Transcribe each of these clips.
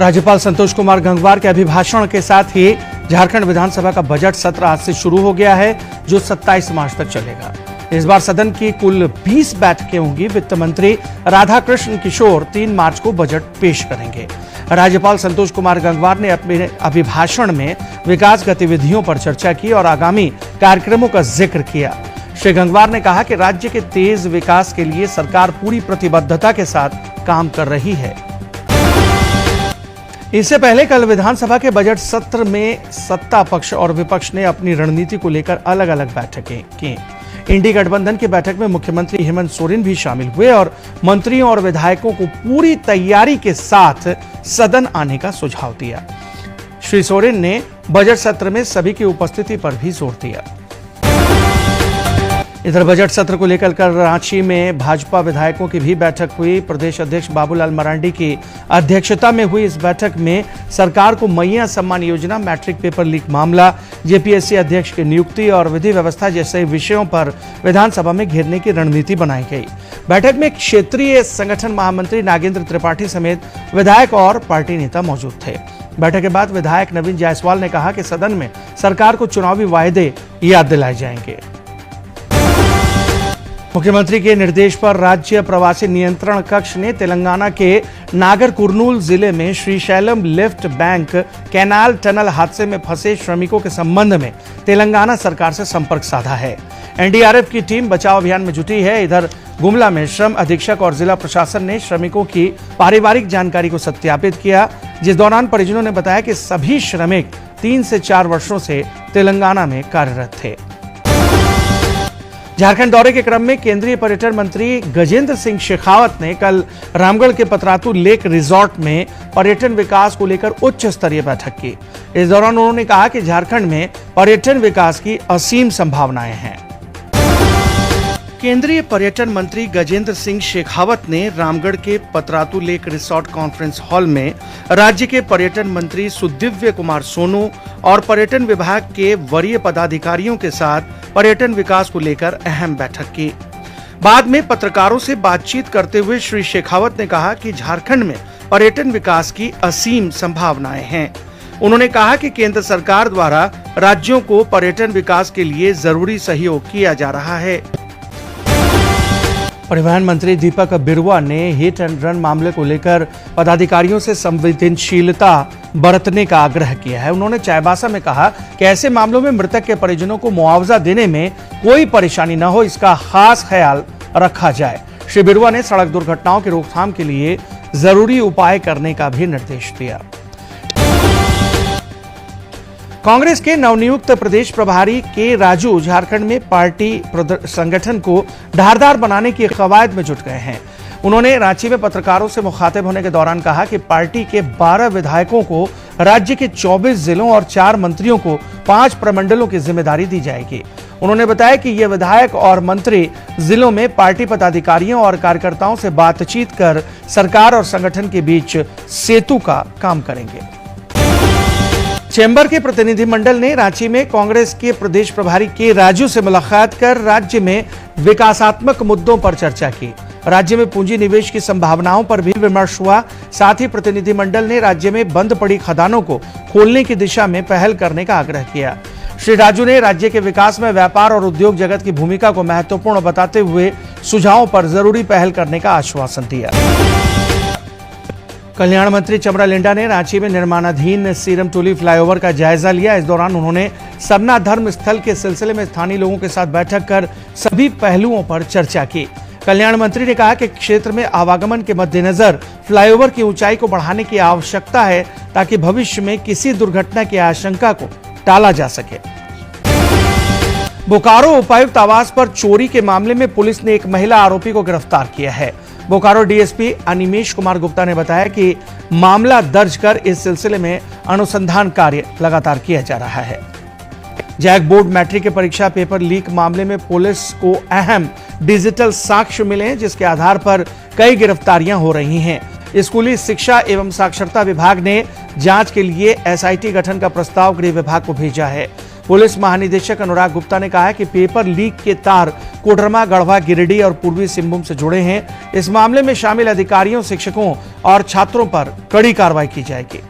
राज्यपाल संतोष कुमार गंगवार के अभिभाषण के साथ ही झारखंड विधानसभा का बजट सत्र आज से शुरू हो गया है, जो 27 मार्च तक चलेगा। इस बार सदन की कुल 20 बैठकें होंगी। वित्त मंत्री राधाकृष्ण किशोर 3 मार्च को बजट पेश करेंगे। राज्यपाल संतोष कुमार गंगवार ने अपने अभिभाषण में विकास गतिविधियों पर चर्चा की और आगामी कार्यक्रमों का जिक्र किया। श्री गंगवार ने कहा कि राज्य के तेज विकास के लिए सरकार पूरी प्रतिबद्धता के साथ काम कर रही है। इससे पहले कल विधानसभा के बजट सत्र में सत्ता पक्ष और विपक्ष ने अपनी रणनीति को लेकर अलग अलग बैठकें की। इंडी गठबंधन की बैठक में मुख्यमंत्री हेमंत सोरेन भी शामिल हुए और मंत्रियों और विधायकों को पूरी तैयारी के साथ सदन आने का सुझाव दिया। श्री सोरेन ने बजट सत्र में सभी की उपस्थिति पर भी जोर दिया। इधर बजट सत्र को लेकर कल रांची में भाजपा विधायकों की भी बैठक हुई। प्रदेश अध्यक्ष बाबूलाल मरांडी की अध्यक्षता में हुई इस बैठक में सरकार को मैया Samman Yojana, matric paper leak मामला, जेपीएससी अध्यक्ष की नियुक्ति और विधि व्यवस्था जैसे विषयों पर विधानसभा में घेरने की रणनीति बनाई गई। बैठक में क्षेत्रीय संगठन महामंत्री नागेंद्र त्रिपाठी समेत विधायक और पार्टी नेता मौजूद थे। बैठक के बाद विधायक नवीन जायसवाल ने कहा कि सदन में सरकार को चुनावी वायदे याद दिलाए जाएंगे। मुख्यमंत्री के निर्देश पर राज्य प्रवासी नियंत्रण कक्ष ने तेलंगाना के नागर कुर्नूल जिले में Srisailam lift bank canal tunnel हादसे में फंसे श्रमिकों के संबंध में तेलंगाना सरकार से संपर्क साधा है। एनडीआरएफ की टीम बचाव अभियान में जुटी है। इधर गुमला में श्रम अधीक्षक और जिला प्रशासन ने श्रमिकों की पारिवारिक जानकारी को सत्यापित किया, जिस दौरान परिजनों ने बताया कि सभी श्रमिक 3 से 4 वर्षों से तेलंगाना में कार्यरत थे। झारखंड दौरे के क्रम में केंद्रीय पर्यटन मंत्री गजेंद्र सिंह शेखावत ने कल रामगढ़ के पतरातू लेक रिजॉर्ट में पर्यटन विकास को लेकर उच्च स्तरीय बैठक की। इस दौरान उन्होंने कहा कि झारखंड में पर्यटन विकास की असीम संभावनाएं हैं। केंद्रीय पर्यटन मंत्री गजेंद्र सिंह शेखावत ने रामगढ़ के Patratu lake resort conference hall में राज्य के पर्यटन मंत्री सुदिव्य कुमार सोनू और पर्यटन विभाग के वरीय पदाधिकारियों के साथ पर्यटन विकास को लेकर अहम बैठक की। बाद में पत्रकारों से बातचीत करते हुए श्री शेखावत ने कहा कि झारखंड में पर्यटन विकास की असीम संभावनाएं हैं। उन्होंने कहा कि केंद्र सरकार द्वारा राज्यों को पर्यटन विकास के लिए जरूरी सहयोग किया जा रहा है। परिवहन मंत्री दीपक बिरुआ ने हिट एंड रन मामले को लेकर पदाधिकारियों से संवेदनशीलता बरतने का आग्रह किया है। उन्होंने चाईबासा में कहा कि ऐसे मामलों में मृतक के परिजनों को मुआवजा देने में कोई परेशानी न हो, इसका खास ख्याल रखा जाए। श्री बिरुआ ने सड़क दुर्घटनाओं की रोकथाम के लिए जरूरी उपाय करने का भी निर्देश दिया। कांग्रेस के नवनियुक्त प्रदेश प्रभारी के राजू झारखंड में पार्टी संगठन को धारदार बनाने की कवायद में जुट गए हैं। उन्होंने रांची में पत्रकारों से मुखातिब होने के दौरान कहा कि पार्टी के 12 विधायकों को राज्य के 24 जिलों और 4 मंत्रियों को 5 प्रमंडलों की जिम्मेदारी दी जाएगी। उन्होंने बताया कि ये विधायक और मंत्री जिलों में पार्टी पदाधिकारियों और कार्यकर्ताओं से बातचीत कर सरकार और संगठन के बीच सेतु का काम करेंगे। चैम्बर के प्रतिनिधिमंडल ने रांची में कांग्रेस के प्रदेश प्रभारी के राजू से मुलाकात कर राज्य में विकासात्मक मुद्दों पर चर्चा की। राज्य में पूंजी निवेश की संभावनाओं पर भी विमर्श हुआ। साथ ही प्रतिनिधिमंडल ने राज्य में बंद पड़ी खदानों को खोलने की दिशा में पहल करने का आग्रह किया। श्री राजू ने राज्य के विकास में व्यापार और उद्योग जगत की भूमिका को महत्वपूर्ण बताते हुए सुझावों पर जरूरी पहल करने का आश्वासन दिया। कल्याण मंत्री चमरा लिंडा ने रांची में निर्माणाधीन सीरम टोली फ्लाईओवर का जायजा लिया। इस दौरान उन्होंने सरना धर्म स्थल के सिलसिले में स्थानीय लोगों के साथ बैठक कर सभी पहलुओं पर चर्चा की। कल्याण मंत्री ने कहा कि क्षेत्र में आवागमन के मद्देनजर फ्लाईओवर की ऊंचाई को बढ़ाने की आवश्यकता है, ताकि भविष्य में किसी दुर्घटना की आशंका को टाला जा सके। बोकारो उपायुक्त आवास पर चोरी के मामले में पुलिस ने एक महिला आरोपी को गिरफ्तार किया है। बोकारो डीएसपी अनिमेश कुमार गुप्ता ने बताया कि मामला दर्ज कर इस सिलसिले में अनुसंधान कार्य लगातार किया जा रहा है। जैक बोर्ड मैट्रिक के परीक्षा पेपर लीक मामले में पुलिस को अहम डिजिटल साक्ष्य मिले हैं, जिसके आधार पर कई गिरफ्तारियां हो रही हैं। स्कूली शिक्षा एवं साक्षरता विभाग ने जांच के लिए एसआईटी गठन का प्रस्ताव गृह विभाग को भेजा है। पुलिस महानिदेशक अनुराग गुप्ता ने कहा है कि पेपर लीक के तार कोडरमा, गढ़वा, गिरिडीह और पूर्वी सिंहभूम से जुड़े हैं। इस मामले में शामिल अधिकारियों, शिक्षकों और छात्रों पर कड़ी कार्रवाई की जाएगी।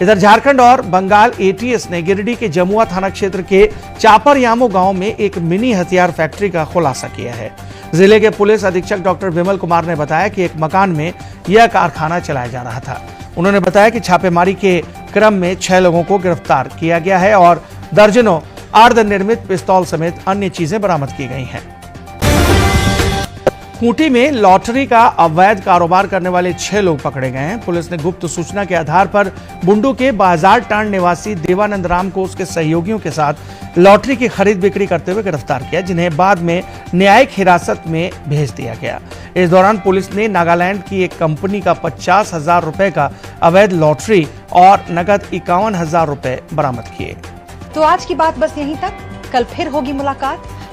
इधर झारखंड और बंगाल एटीएस ने गिरिडीह के जमुआ थाना क्षेत्र के चापरयामो गांव में एक मिनी हथियार फैक्ट्री का खुलासा किया है। जिले के पुलिस अधीक्षक डॉक्टर विमल कुमार ने बताया कि एक मकान में यह कारखाना चलाया जा रहा था। उन्होंने बताया कि छापेमारी के क्रम में 6 लोगों को गिरफ्तार किया गया है और दर्जनों अर्धनिर्मित पिस्तौल समेत अन्य चीजें बरामद की गई हैं। खूंटी में लॉटरी का अवैध कारोबार करने वाले 6 लोग पकड़े गए हैं। पुलिस ने गुप्त सूचना के आधार पर बुंडू के बाजार टांड निवासी देवानंद राम को उसके सहयोगियों के साथ लॉटरी की खरीद बिक्री करते हुए गिरफ्तार किया, जिन्हें बाद में न्यायिक हिरासत में भेज दिया गया। इस दौरान पुलिस ने नागालैंड की एक कंपनी का 50,000 रुपए का अवैध लॉटरी और नकद 51,000 रुपए बरामद किए। तो आज की बात बस यहीं तक। कल फिर होगी मुलाकात।